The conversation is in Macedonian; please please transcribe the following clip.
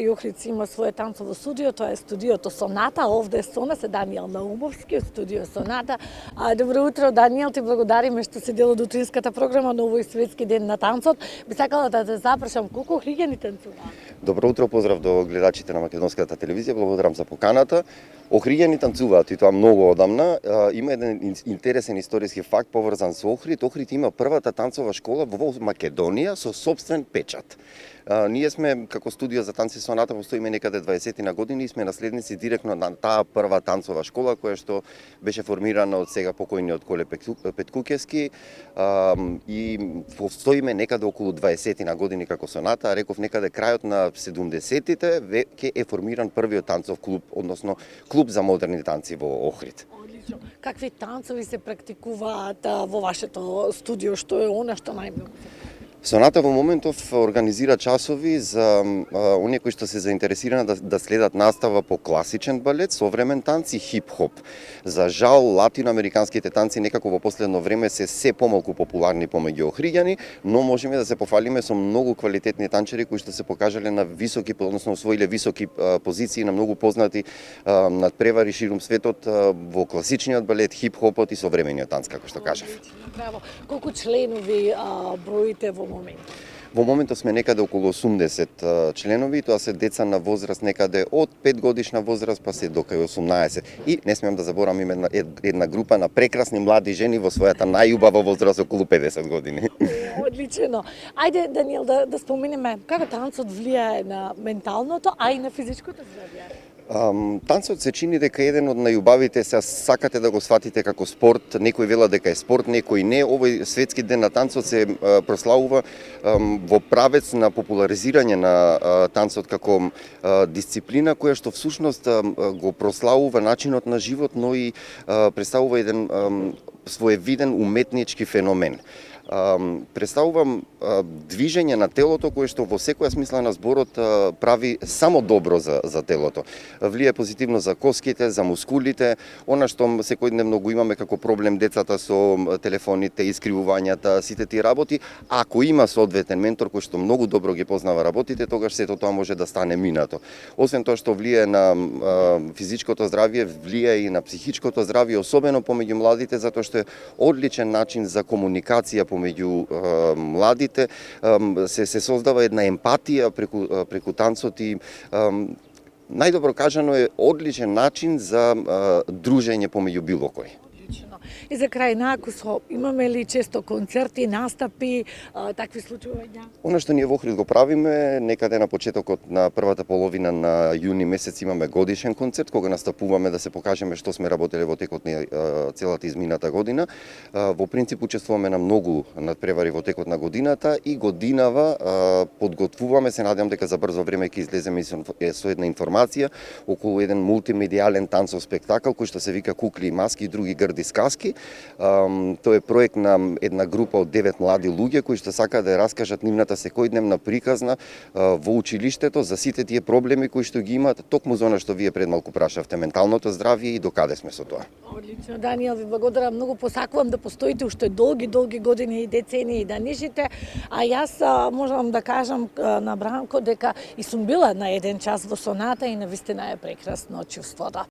Меѓу Охрид има свое танцово студио, тоа е студиото Соната, овде со нас е Даниел Наумовски од студио Соната. Добро утро, Даниел, ти благодариме што си дел од утринската програма на овој светски ден на танцот. Би сакала да те запрашам колку охриѓани танцуваат? Добро утро, поздрав до гледачите на Македонската телевизија, благодарам за поканата. Охриѓани танцуваат и тоа многу одамна. Има еден интересен историски факт поврзан со Охрид. Охрид има првата танцова школа во Македонија со сопствен печат. Ние сме како студио за танци Соната, постоиме некаде 20 на години и сме наследници директно на таа прва танцова школа која што беше формирана од сега покојниот Коле Петкукевски и постоиме некаде околу 20 на години како Соната, реков некаде крајот на 70-тите веќе е формиран првиот танцов клуб, односно клуб за модерни танци во Охрид. Одлично. Какви танцови се практикуваат во вашето студио, што е она што најмногу се? Соната во моментов организира часови за оние кои што се заинтересирани да следат настава по класичен балет, современ танц и хип-хоп. За жал, латиноамериканските танци некако во последно време се помалку популарни помеѓу охриѓани, но можеме да се пофалиме со многу квалитетни танчери кои што се покажале на високи, односно освоиле високи позиции на многу познати надпревари ширум светот во класичниот балет, хип-хопот и современиот танц, како што кажав. Браво. Колку членови броите во момент? Во моментот сме некаде околу 80 членови, тоа се деца на возраст некаде од 5 годишна возраст па се до кај 18. И не смеам да заборавам една група на прекрасни млади жени во својата најубава возраст околу 50 години. Одлично. Ајде, Даниел, да споменеме како танцот влијае на менталното, а и на физичкото здравје. Танцот се чини дека еден од најубавите, се сакате да го сватите како спорт, некој вела дека е спорт, некој не. Овој светски ден на танцот се прославува во правец на популаризирање на танцот како дисциплина која што всушност го прославува начинот на живот, но и представува еден своевиден уметнички феномен. Представувам движење на телото кое што во секоја смисла на зборот прави само добро за телото. Влијае позитивно за коските, за мускулите, она што секојдневно го имаме како проблем децата со телефоните, искривувањата, сите тие работи. Ако има соодветен ментор кој што многу добро ги познава работите, тогаш сето тоа може да стане минато. Освен тоа што влијае на физичкото здравје, влијае и на психичкото здравје, особено помеѓу младите, затоа што е одличен начин за комуникација помеѓу младите, се создава една емпатија преку танцот и најдобро кажано е одличен начин за дружење помеѓу било кој. И за крај накусо, имаме ли често концерти, настапи, такви случувања? Она што ние во Охрид го правиме, некаде на почетокот на првата половина на јуни месец имаме годишен концерт, кога настапуваме да се покажеме што сме работеле во текот на целата измината година. Во принцип учествуваме на многу надпревари во текот на годината и годинава подготвуваме, се надевам дека за брзо време ќе излеземе со една информација околу еден мултимедијален танцов спектакл кој што се вика Кукли и маски и други грди сказки. Тоа е проект на една група од 9 млади луѓе кои што сакаат да раскажат нивната секојдневна приказна во училиштето за сите тие проблеми кои што ги имаат, токму за она што вие пред малку прашавте, менталното здравје и докаде сме со тоа. Одлично, Даниел, ви благодарам многу, посакувам да постоите уште долги години и децении да нишите, а јас можам да кажам на Бранко дека и сум била на еден час во Соната и навистина е прекрасно чувството.